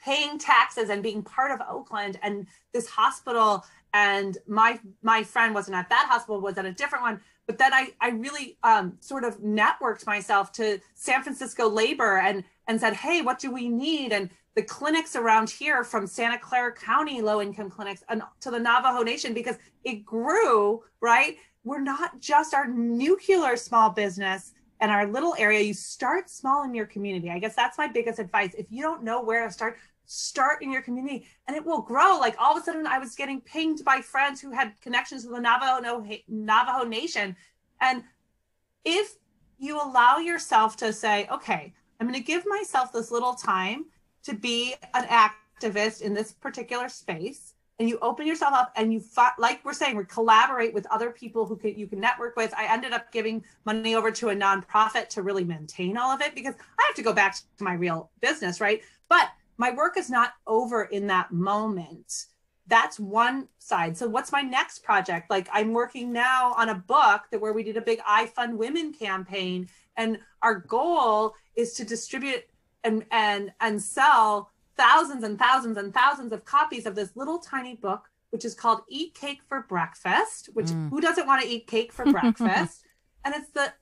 paying taxes and being part of Oakland and this hospital. And my friend wasn't at that hospital, was at a different one. But then I really sort of networked myself to San Francisco labor and said, hey, what do we need? And the clinics around here, from Santa Clara County low-income clinics and to the Navajo Nation, because it grew, right? We're not just our nuclear small business and our little area. You start small in your community. I guess that's my biggest advice. If you don't know where to start in your community, and it will grow. Like all of a sudden I was getting pinged by friends who had connections to the Navajo Nation. And if you allow yourself to say, okay, I'm going to give myself this little time to be an activist in this particular space, and you open yourself up and you, like we're saying, we collaborate with other people who you can network with. I ended up giving money over to a nonprofit to really maintain all of it, because I have to go back to my real business, right? But my work is not over in that moment. that's one side. So what's my next project? Like, I'm working now on a book where we did a big I Fund Women campaign, and our goal is to distribute and sell thousands and thousands and thousands of copies of this little tiny book, which is called Eat Cake for Breakfast, which who doesn't want to eat cake for breakfast? And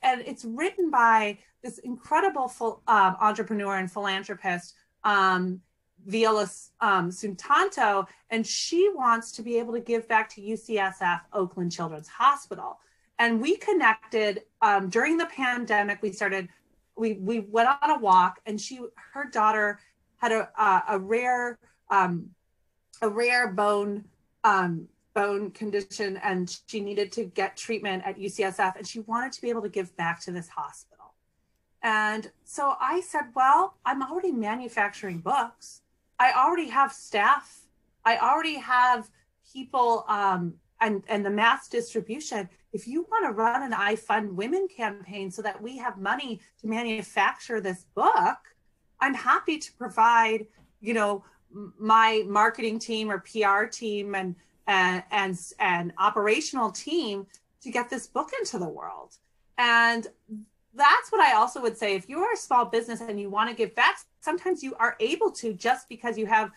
it's written by this incredible entrepreneur and philanthropist, Viola Suntanto, and she wants to be able to give back to UCSF Oakland Children's Hospital. And we connected during the pandemic. We went on a walk, and her daughter had a rare bone condition, and she needed to get treatment at UCSF, and she wanted to be able to give back to this hospital. And so I said, well, I'm already manufacturing books. I already have staff. I already have people and the mass distribution. If you want to run an I Fund Women campaign so that we have money to manufacture this book, I'm happy to provide, my marketing team or PR team and operational team to get this book into the world. And that's what I also would say. If you are a small business and you want to give back, sometimes you are able to just because you have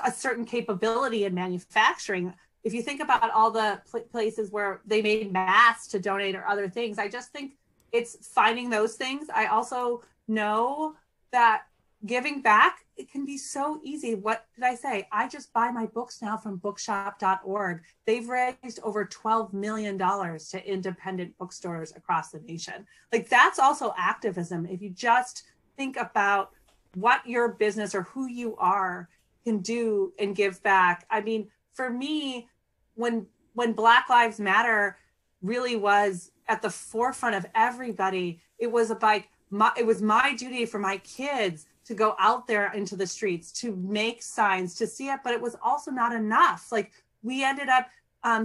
a certain capability in manufacturing. If you think about all the places where they made masks to donate or other things, I just think it's finding those things. I also know that giving back, it can be so easy. What did I say? I just buy my books now from bookshop.org. They've raised over $12 million to independent bookstores across the nation. Like, that's also activism. If you just think about what your business or who you are can do and give back. I mean, for me, when Black Lives Matter really was at the forefront of everybody, it was it was my duty for my kids to go out there into the streets, to make signs, to see it, but it was also not enough. Like, we ended up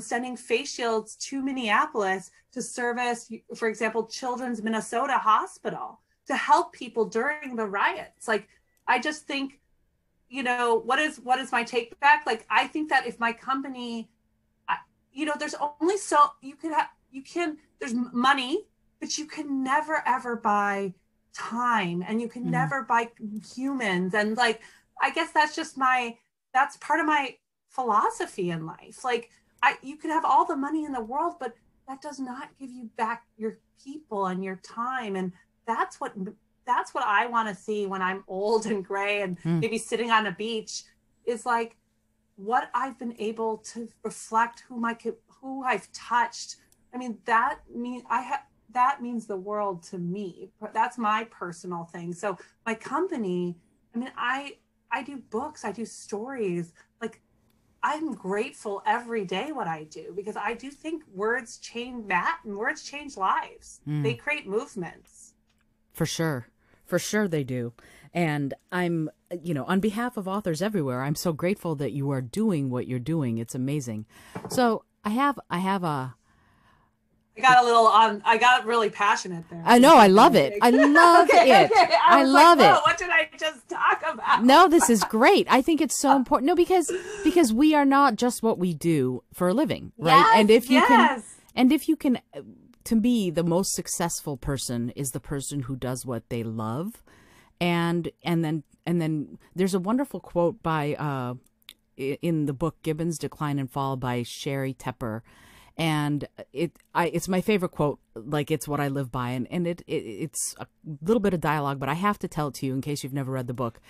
sending face shields to Minneapolis to service, for example, Children's Minnesota Hospital to help people during the riots. Like, I just think, what is my take back? Like, I think that if my company, there's only there's money, but you can never, ever buy time, and you can never buy humans. And like, I guess that's part of my philosophy in life. Like, you could have all the money in the world, but that does not give you back your people and your time. And that's what I want to see when I'm old and gray and maybe sitting on a beach, is like what I've been able to reflect, who I've touched. I mean, that means the world to me. That's my personal thing. So my company, I mean, I do books, I do stories. Like, I'm grateful every day what I do, because I do think words change lives. They create movements. For sure. For sure they do. And I'm, on behalf of authors everywhere, I'm so grateful that you are doing what you're doing. It's amazing. So I got really passionate there. I know. I love it. I love it. Okay. I love it. What did I just talk about? No, this is great. I think it's so important. No, because we are not just what we do for a living, right? Yes, and if you can, to me, the most successful person is the person who does what they love. And then there's a wonderful quote by, in the book Gibbon's Decline and Fall by Sherry Tepper. And it's my favorite quote. Like, it's what I live by. And it's a little bit of dialogue, but I have to tell it to you in case you've never read the book.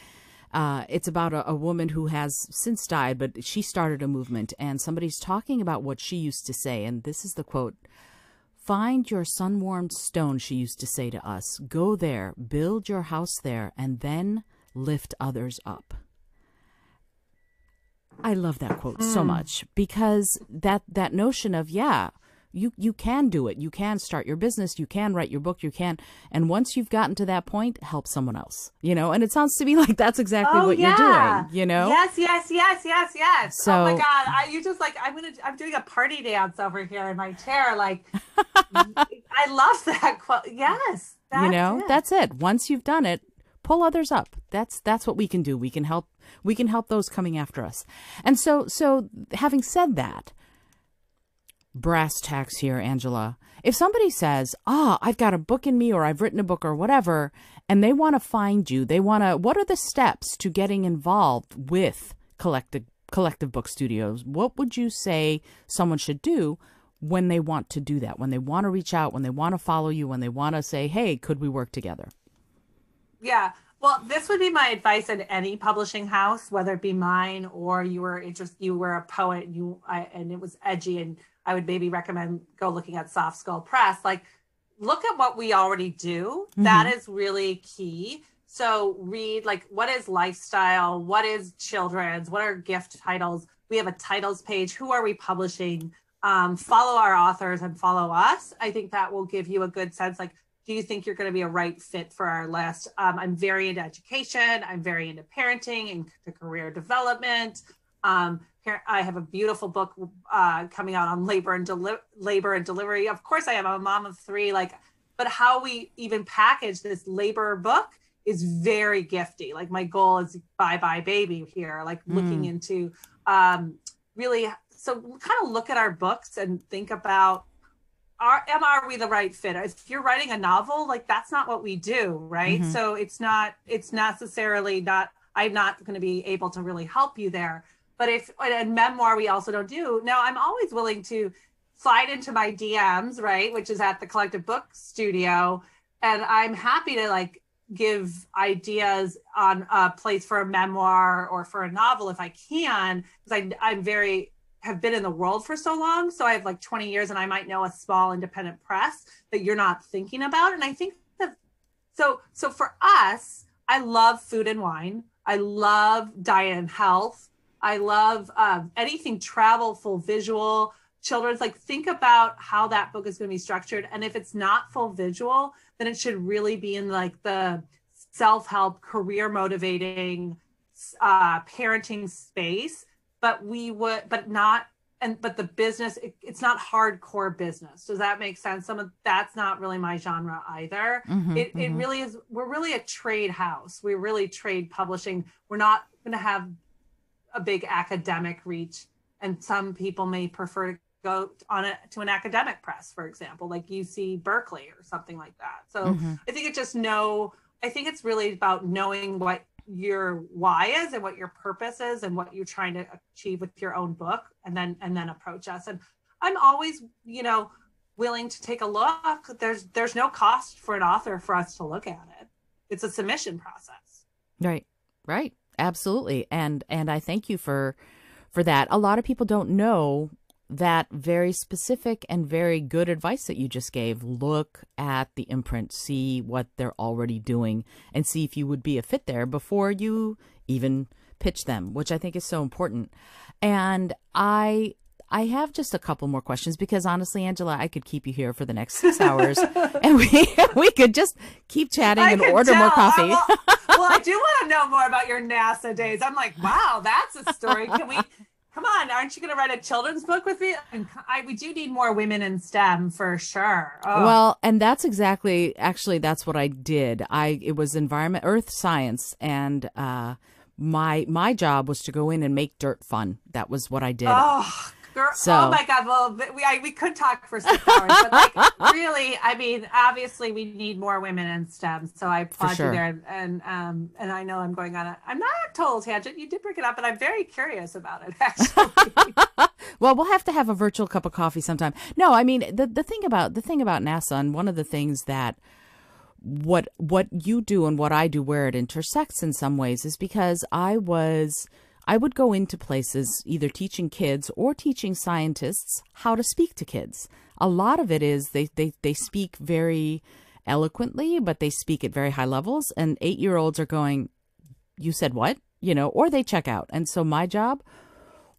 It's about a woman who has since died, but she started a movement, and somebody's talking about what she used to say. And this is the quote: "Find your sun-warmed stone," she used to say to us. "Go there, build your house there, and then lift others up." I love that quote so much, because that notion of, you can do it. You can start your business. You can write your book. You can. And once you've gotten to that point, help someone else, and it sounds to me like that's exactly what you're doing, Yes. So, oh my God. I'm doing a party dance over here in my chair. Like, I love that quote. Yes. That's it. Once you've done it, pull others up. That's what we can do. We can help those coming after us. And so having said that, brass tacks here, Angela. If somebody says, I've got a book in me, or I've written a book or whatever, and they want to find you, what are the steps to getting involved with Collective Book Studios? What would you say someone should do when they want to do that, when they want to reach out, when they want to follow you, when they want to say, hey, could we work together? Yeah. Well, this would be my advice in any publishing house, whether it be mine or you were a poet and it was edgy, and I would maybe recommend go looking at Soft Skull Press. Like, look at what we already do. Mm-hmm. That is really key. So read, like, what is lifestyle? What is children's? What are gift titles? We have a titles page. Who are we publishing? Follow our authors and follow us. I think that will give you a good sense. Like, do you think you're going to be a right fit for our list? I'm very into education. I'm very into parenting and to career development. I have a beautiful book coming out on labor and delivery. Of course, I am a mom of 3. But how we even package this labor book is very gifty. Like, my goal is bye bye baby here. Like, looking into really. So kind of look at our books and think about, are we the right fit? If you're writing a novel, like, that's not what we do, right? Mm-hmm. So it's necessarily not, I'm not going to be able to really help you there. But if a memoir we also don't do. Now, I'm always willing to slide into my DMs, right, which is at the Collective Book Studio, and I'm happy to give ideas on a place for a memoir or for a novel if I can, because have been in the world for so long. So I have 20 years, and I might know a small independent press that you're not thinking about. And I think that, so for us, I love food and wine. I love diet and health. I love anything travel, full visual, children's. Think about how that book is going to be structured. And if it's not full visual, then it should really be in the self-help, career motivating, parenting space. But the business, it's not hardcore business. Does that make sense? That's not really my genre either. Mm-hmm, it really is. We're really a trade house. We're really trade publishing. We're not going to have a big academic reach. And some people may prefer to go to an academic press, for example, like UC Berkeley or something like that. So I think I think it's really about knowing what your why is and what your purpose is and what you're trying to achieve with your own book, and then approach us. And I'm always, willing to take a look. There's no cost for an author for us to look at it. It's a submission process. Right. Absolutely. And I thank you for that. A lot of people don't know that very specific and very good advice that you just gave. Look at the imprint, see what they're already doing, and see if you would be a fit there before you even pitch them, which I think is so important. And I have just a couple more questions, because honestly, Angela, I could keep you here for the next 6 hours and we could just keep chatting and order more coffee. Well, I do want to know more about your NASA days. I'm like, wow, that's a story. Come on, aren't you going to write a children's book with me? And we do need more women in STEM for sure. Oh. Well, and that's that's what I did. It was earth science, and my job was to go in and make dirt fun. That was what I did. Oh, girl, oh my God. Well, we could talk for 6 hours, but really, obviously we need more women in STEM. So I applaud you there. And I know I'm going on I'm not a total tangent. You did bring it up, and I'm very curious about it, actually. Well, we'll have to have a virtual cup of coffee sometime. No, the thing about NASA, and one of the things that what you do and what I do, where it intersects in some ways, is because I would go into places either teaching kids or teaching scientists how to speak to kids. A lot of it is they speak very eloquently, but they speak at very high levels, and 8-year-olds are going, you said what? Or they check out. And so my job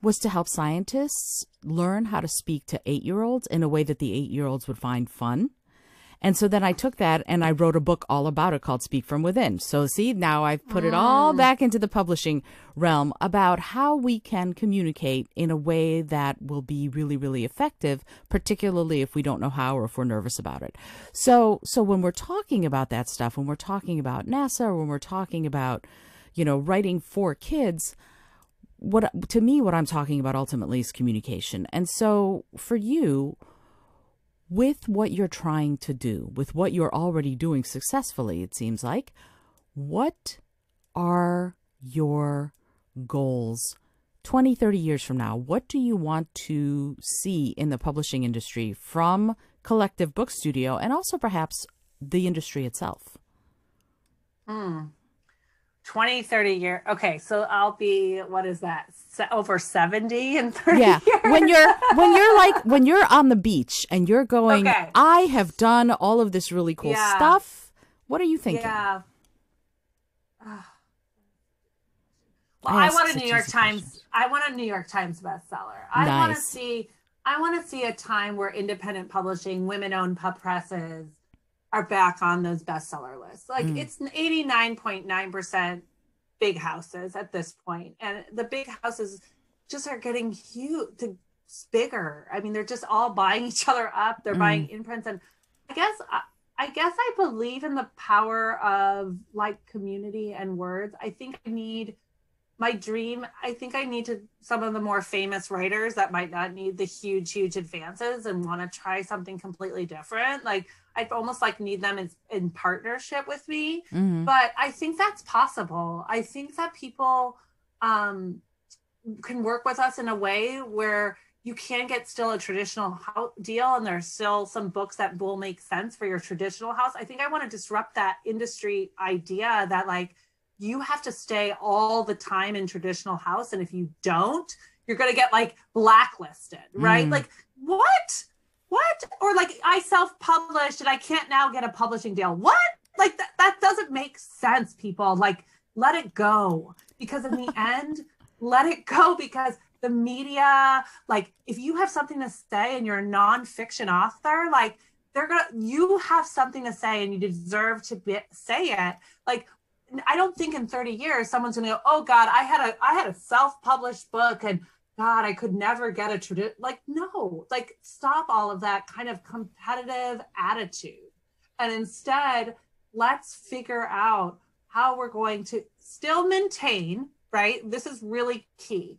was to help scientists learn how to speak to 8-year-olds in a way that the 8-year-olds would find fun. And so then I took that and I wrote a book all about it called Speak From Within. So see, now I've put it all back into the publishing realm about how we can communicate in a way that will be really, really effective, particularly if we don't know how or if we're nervous about it. So when we're talking about that stuff, when we're talking about NASA, or when we're talking about, writing for kids, what I'm talking about ultimately is communication. And so for you, with what you're trying to do, with what you're already doing successfully, it seems like, what are your goals 20, 30 years from now? What do you want to see in the publishing industry from Collective Book Studio and also perhaps the industry itself? 20, 30 years. Okay, so I'll be, what is that? Over 70 in 30 years? When you're on the beach and you're going, okay, I have done all of this really cool stuff. What are you thinking? Yeah. Well, I want a New York Times. I want a New York Times bestseller. I want to see a time where independent publishing, women-owned pub presses are back on those bestseller lists. Like it's 89.9% big houses at this point. And the big houses just are getting huge, bigger. I mean, they're just all buying each other up. They're buying imprints. And I guess I believe in the power of like community and words. I think I need some of the more famous writers that might not need the huge advances and want to try something completely different. Like I'd almost like need them in partnership with me. But I think that's possible. I think that people can work with us in a way where you can get still a traditional deal and there's still some books that will make sense for your traditional house. I think I want to disrupt that industry idea that like, you have to stay all the time in traditional house. And if you don't, you're going to get like blacklisted, right? Like what? Or like I self-published and I can't now get a publishing deal. What? Like that doesn't make sense, people. Like let it go, because in the end, let it go, because the media, like if you have something to say and you're a nonfiction author, like you have something to say and you deserve to say it. Like, I don't think in 30 years someone's going to go, oh God, I had a self-published book and God, I could never get a tradition. Like, no, like stop all of that kind of competitive attitude. And instead, let's figure out how we're going to still maintain, right? This is really key.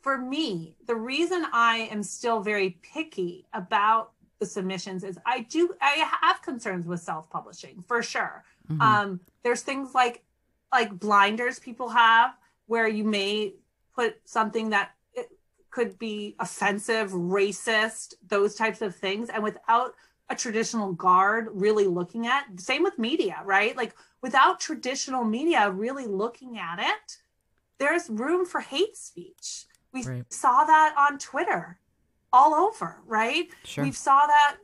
For me, the reason I am still very picky about the submissions is I have concerns with self-publishing for sure. There's things like blinders people have where you may put something that it could be offensive, racist, those types of things. And without a traditional guard really looking at, same with media, right? Like without traditional media really looking at it, there's room for hate speech. We saw that on Twitter all over, right? Sure. We saw that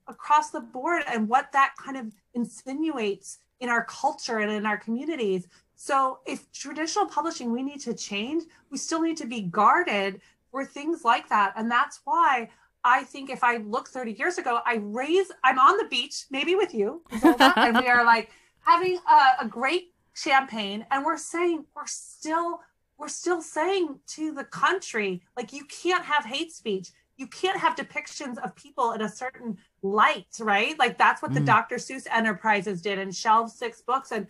across the board and what that kind of insinuates in our culture and in our communities. So if traditional publishing, we need to change, we still need to be guarded for things like that. And that's why I think if I look 30 years ago, I'm on the beach, maybe with you, Isolde, and we are like having a great champagne. And we're still saying to the country, like, you can't have hate speech. You can't have depictions of people in a certain light, right? Like that's what the Dr. Seuss Enterprises did and shelved 6 books and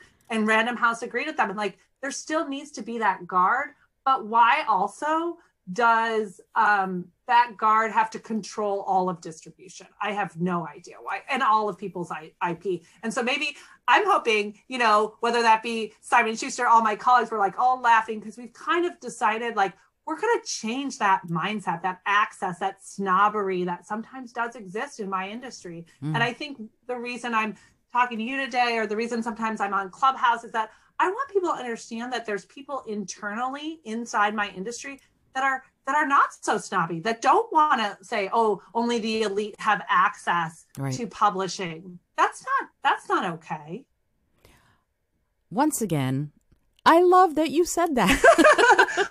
Random House agreed with them. And like, there still needs to be that guard, but why also does that guard have to control all of distribution? I have no idea why, and all of people's IP. And so maybe I'm hoping, whether that be Simon Schuster, all my colleagues were like all laughing because we've kind of decided like, we're going to change that mindset, that access, that snobbery that sometimes does exist in my industry. And I think the reason I'm talking to you today, or the reason sometimes I'm on Clubhouse, is that I want people to understand that there's people internally inside my industry that are not so snobby, that don't want to say, oh, only the elite have access to publishing. That's not okay. Once again, I love that you said that.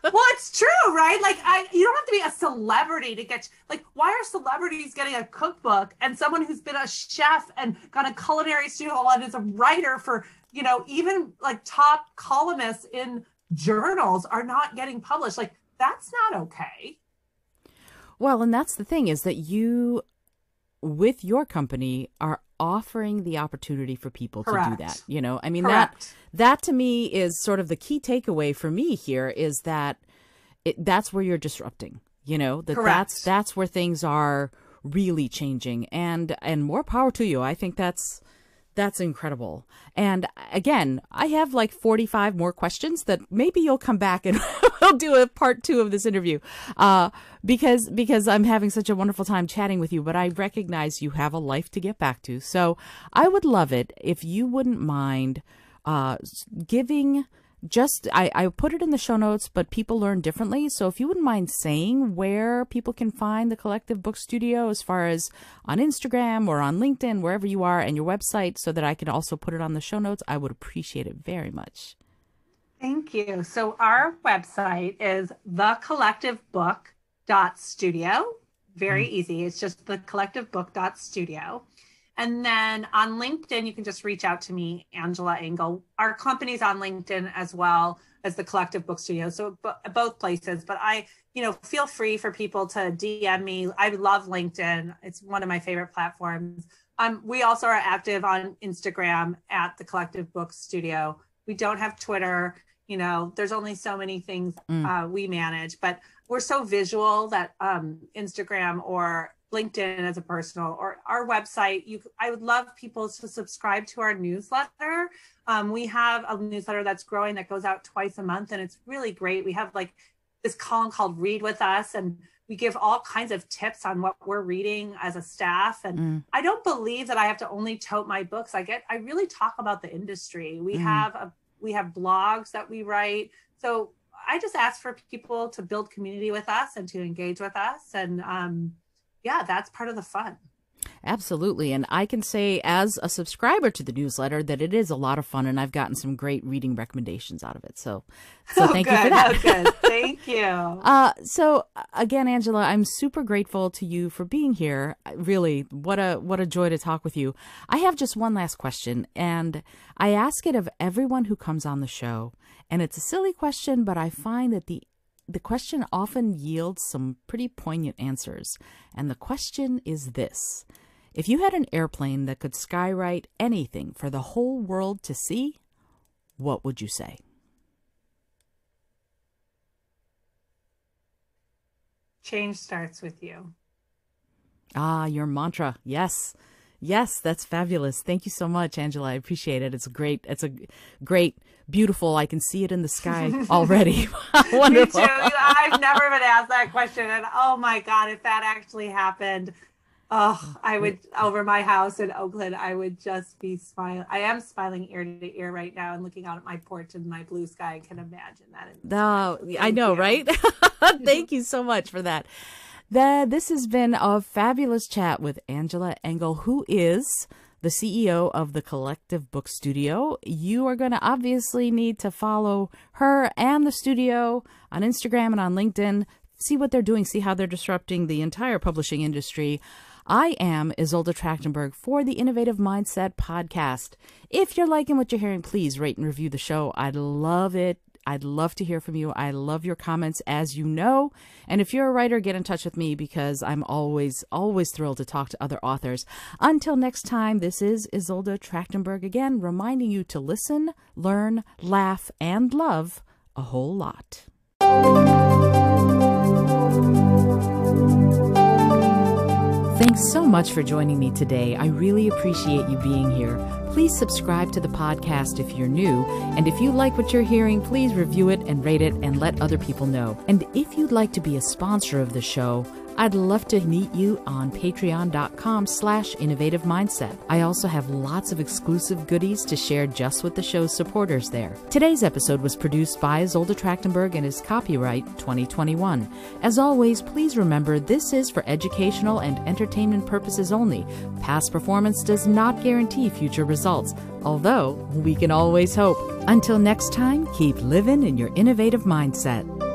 Well, it's true, right? Like, you don't have to be a celebrity to get, like, why are celebrities getting a cookbook and someone who's been a chef and got a culinary studio and is a writer for, you know, even like top columnists in journals are not getting published? Like, that's not okay. Well, and that's the thing, is that you, with your company, are offering the opportunity for people to do that. You know, I mean, that to me is sort of the key takeaway for me here, is that that's where you're disrupting, you know, that's where things are really changing, and more power to you. I think that's incredible. And again, I have like 45 more questions that maybe you'll come back and we'll do a part 2 of this interview, because I'm having such a wonderful time chatting with you, but I recognize you have a life to get back to. So I would love it if you wouldn't mind giving I put it in the show notes, but people learn differently. So if you wouldn't mind saying where people can find the Collective Book Studio, as far as on Instagram or on LinkedIn, wherever you are, and your website, so that I can also put it on the show notes, I would appreciate it very much. Thank you. So our website is thecollectivebook.studio. Very easy. It's just thecollectivebook.studio. And then on LinkedIn, you can just reach out to me, Angela Engel. Our company's on LinkedIn as well as the Collective Book Studio. So both places, but feel free for people to DM me. I love LinkedIn. It's one of my favorite platforms. We also are active on Instagram at the Collective Book Studio. We don't have Twitter. You know, there's only so many things we manage, but we're so visual that Instagram or LinkedIn as a personal, or our website, I would love people to subscribe to our newsletter. We have a newsletter that's growing that goes out twice a month, and it's really great. We have like this column called Read With Us, and we give all kinds of tips on what we're reading as a staff. And I don't believe that I have to only tote my books. I really talk about the industry. We have blogs that we write. So I just ask for people to build community with us and to engage with us. And yeah, that's part of the fun. Absolutely. And I can say, as a subscriber to the newsletter, that it is a lot of fun, and I've gotten some great reading recommendations out of it. So thank you for that. Good. Thank you. So again, Angela, I'm super grateful to you for being here. Really, what a joy to talk with you. I have just one last question, and I ask it of everyone who comes on the show. And it's a silly question, but I find that the question often yields some pretty poignant answers. And the question is this: if you had an airplane that could skywrite anything for the whole world to see, what would you say? Change starts with you. Ah, your mantra. Yes. Yes, that's fabulous. Thank you so much, Angela. I appreciate it. It's a great, beautiful. I can see it in the sky already. Wonderful. Me too. I've never been asked that question. And oh my God, if that actually happened, I would, over my house in Oakland, I would just be smiling. I am smiling ear to ear right now and looking out at my porch and my blue sky. I can imagine that. No, I know, right? Thank you so much for that. This has been a fabulous chat with Angela Engel, who is the CEO of the Collective Book Studio. You are going to obviously need to follow her and the studio on Instagram and on LinkedIn. See what they're doing, see how they're disrupting the entire publishing industry. I am Isolde Trachtenberg for the Innovative Mindset Podcast. If you're liking what you're hearing, please rate and review the show. I'd love it. I'd love to hear from you. I love your comments, as you know. And if you're a writer, get in touch with me, because I'm always thrilled to talk to other authors. Until next time, this is Isolde Trachtenberg again, reminding you to listen, learn, laugh, and love a whole lot. Thanks so much for joining me today. I really appreciate you being here. Please subscribe to the podcast if you're new. And if you like what you're hearing, please review it and rate it and let other people know. And if you'd like to be a sponsor of the show, I'd love to meet you on patreon.com/innovative mindset. I also have lots of exclusive goodies to share just with the show's supporters there. Today's episode was produced by Isolde Trachtenberg and is copyright 2021. As always, please remember this is for educational and entertainment purposes only. Past performance does not guarantee future results, although we can always hope. Until next time, keep living in your innovative mindset.